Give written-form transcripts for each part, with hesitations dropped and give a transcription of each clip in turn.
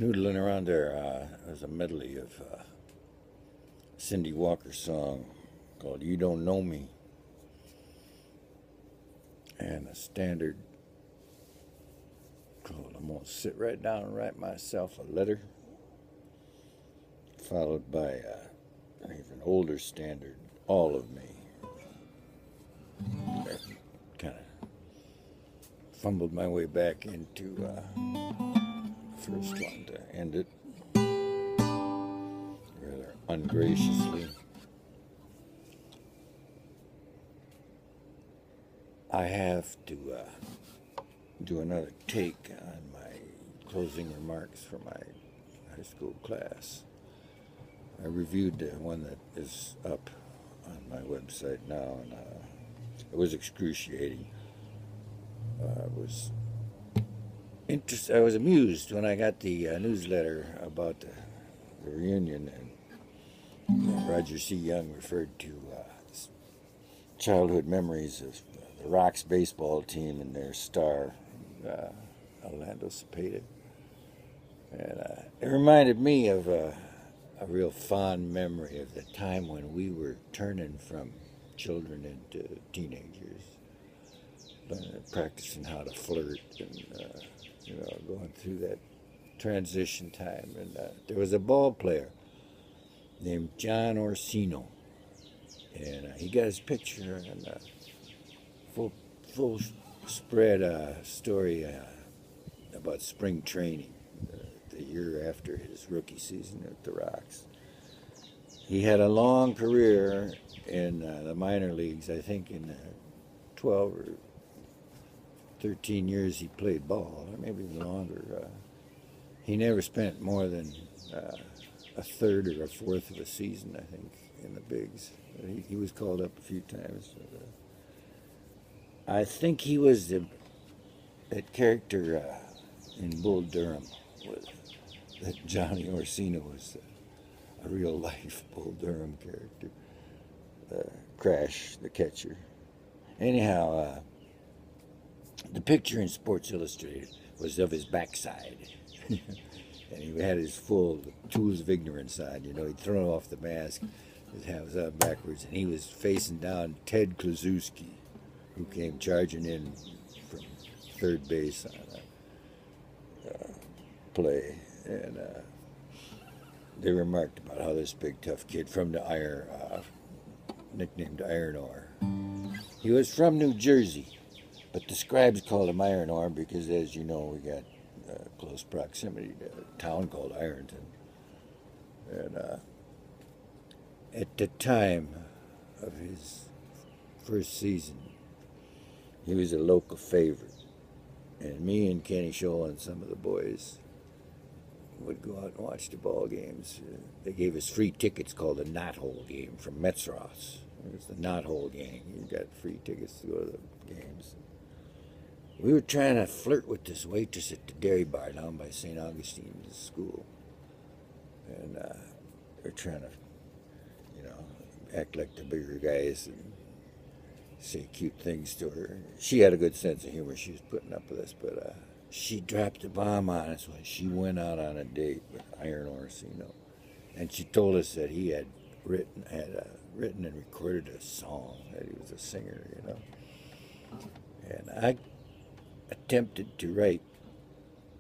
Noodling around there, there's a medley of Cindy Walker's song called You Don't Know Me, and a standard called I'm going to sit right down and write myself a letter, followed by an even older standard, All of Me. Kind of fumbled my way back into the first one to end it rather ungraciously. I have to do another take on my closing remarks for my high school class. I reviewed the one that is up on my website now, and it was excruciating. I was I was amused when I got the newsletter about the reunion, and Roger C. Young referred to childhood memories of the Rocks baseball team and their star, Orlando Cepeda. And it reminded me of a real fond memory of the time when we were turning from children into teenagers, practicing how to flirt and, going through that transition time. And there was a ball player named John Orsino, and he got his picture in a full spread story about spring training the year after his rookie season at the Rocks. He had a long career in the minor leagues. I think in 12 or 13 years he played ball, or maybe even longer. He never spent more than a third or a fourth of a season, I think, in the bigs. He was called up a few times. I think he was that character in Bull Durham, that Johnny Orsino was a real life Bull Durham character. Crash, the catcher. Anyhow, the picture in Sports Illustrated was of his backside. And he had his full tools of ignorance on. He'd thrown off the mask, his hat was out backwards, and he was facing down Ted Kluszewski, who came charging in from third base on a play. And they remarked about how this big tough kid from the nicknamed Iron Ore. He was from New Jersey, but the scribes called him Iron Ore because, as you know, we got close proximity to a town called Ironton. And at the time of his first season, he was a local favorite. And me and Kenny Scholl and some of the boys would go out and watch the ball games. They gave us free tickets called the Knothole game from Metzroth's. It was the Knothole gang. You got free tickets to go to the games. We were trying to flirt with this waitress at the dairy bar down by St. Augustine's school. And we were trying to, act like the bigger guys and say cute things to her. She had a good sense of humor. She was putting up with us, but she dropped a bomb on us when she went out on a date with Iron Orsino. And she told us that he had written and recorded a song, that he was a singer, And I attempted to write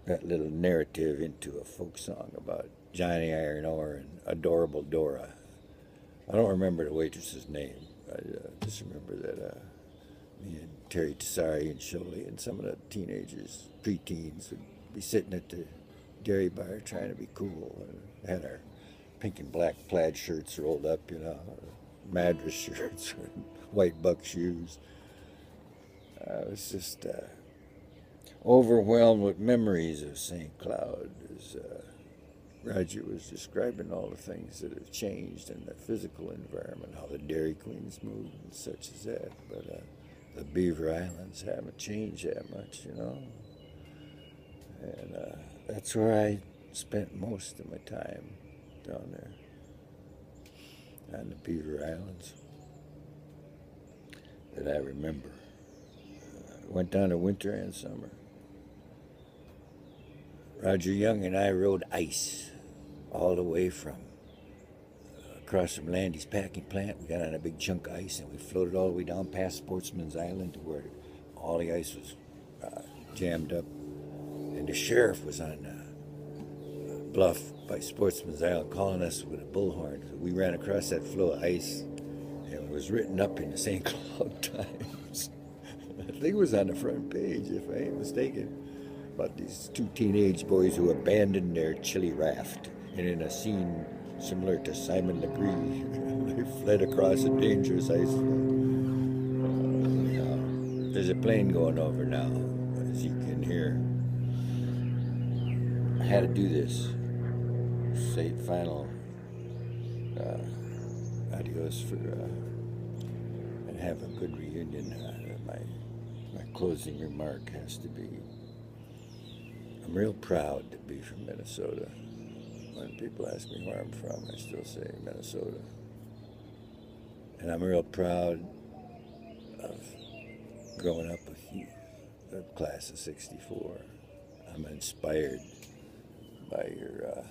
that little narrative into a folk song about Johnny Iron Ore and Adorable Dora. I don't remember the waitress's name. I just remember that me and Terry Tessari and Sholey and some of the teenagers, preteens, would be sitting at the dairy bar trying to be cool. And had our pink and black plaid shirts rolled up, Madras shirts, white buck shoes. I was just overwhelmed with memories of St. Cloud as Roger was describing all the things that have changed in the physical environment, how the Dairy Queens moved and such as that. But the Beaver Islands haven't changed that much, And that's where I spent most of my time, down there on the Beaver Islands, that I remember. Went down to winter and summer. Roger Young and I rode ice all the way from across from Landy's packing plant. We got on a big chunk of ice and we floated all the way down past Sportsman's Island to where all the ice was jammed up. And the sheriff was on bluff by Sportsman's Island calling us with a bullhorn. So we ran across that floe of ice and it was written up in the St. Cloud Times. I think it was on the front page, if I ain't mistaken, about these two teenage boys who abandoned their chili raft. And in a scene similar to Simon Legree, they fled across a dangerous ice floe. There's a plane going over now, as you can hear. I had to do this. Say final adios for and have a good reunion. My closing remark has to be, I'm real proud to be from Minnesota. When people ask me where I'm from, I still say Minnesota. And I'm real proud of growing up with you, the class of '64. I'm inspired by your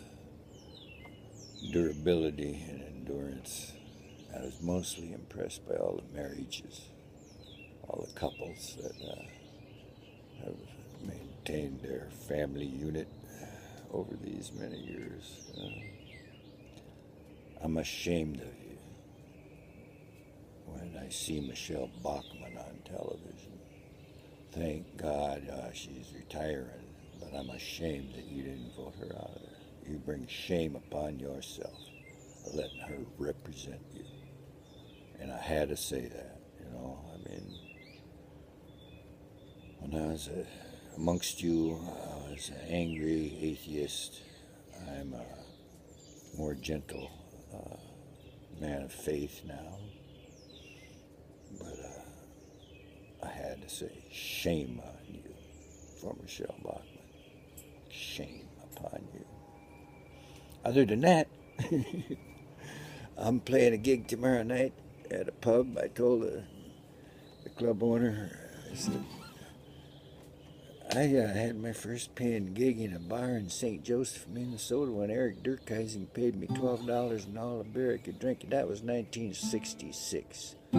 durability and endurance. I was mostly impressed by all the marriages, all the couples that have maintained their family unit over these many years. I'm ashamed of you when I see Michelle Bachmann on television. Thank God she's retiring, but I'm ashamed that you didn't vote her out of there. You bring shame upon yourself, letting her represent you. And I had to say that, you know. I mean, when I was amongst you, I was an angry atheist. I'm a more gentle man of faith now. But I had to say, shame on you for Michelle Bachmann. Shame upon you. Other than that, I'm playing a gig tomorrow night at a pub. I told the club owner, I said, I had my first paying gig in a bar in St. Joseph, Minnesota when Eric Durkheising paid me $12 and all the beer I could drink, and that was 1966. I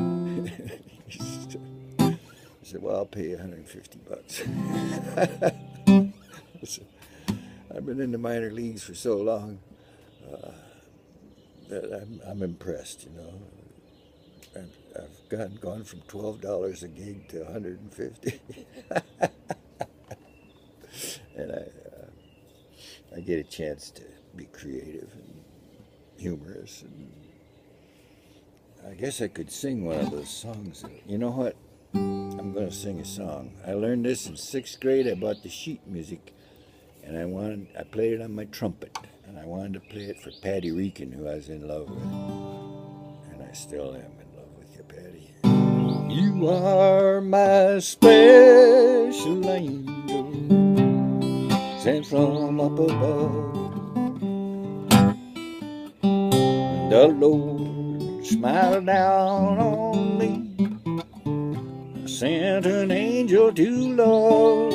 said, well, I'll pay you $150. I've been in the minor leagues for so long that I'm impressed, you know. I've gone from $12 a gig to $150. And I get a chance to be creative and humorous, and I guess I could sing one of those songs. You know what? I'm going to sing a song. I learned this in 6th grade. I bought the sheet music, and I played it on my trumpet, and I wanted to play it for Patty Reekin, who I was in love with, and I still am in love with you, Patty. You are my special angel, sent from up above. The Lord smiled down on me, sent an angel to love.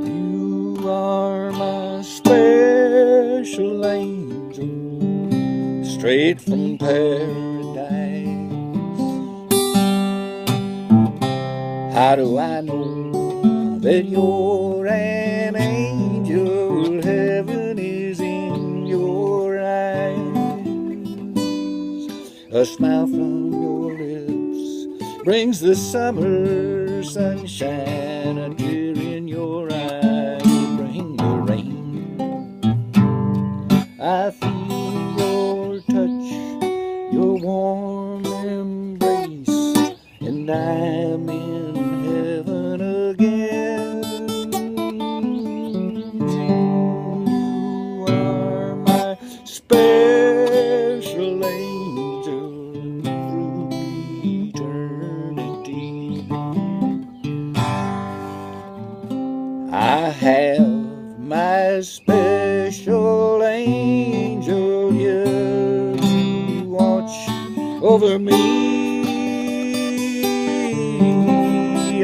You are my special angel, straight from paradise. How do I know that you're an angel? Heaven is in your eyes. A smile from your lips brings the summer sunshine. A tear in your eye will bring the rain. I feel your touch, your warm embrace, and I'm in heaven again. You are my special angel through eternity. I have my special angel, you watch over me.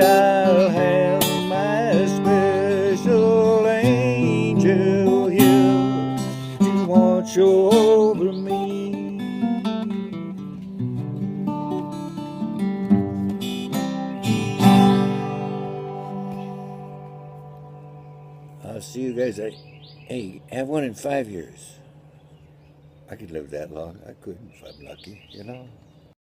I'll have my special see you guys. Hey, have one in 5 years. I could live that long. I could if I'm lucky, you know.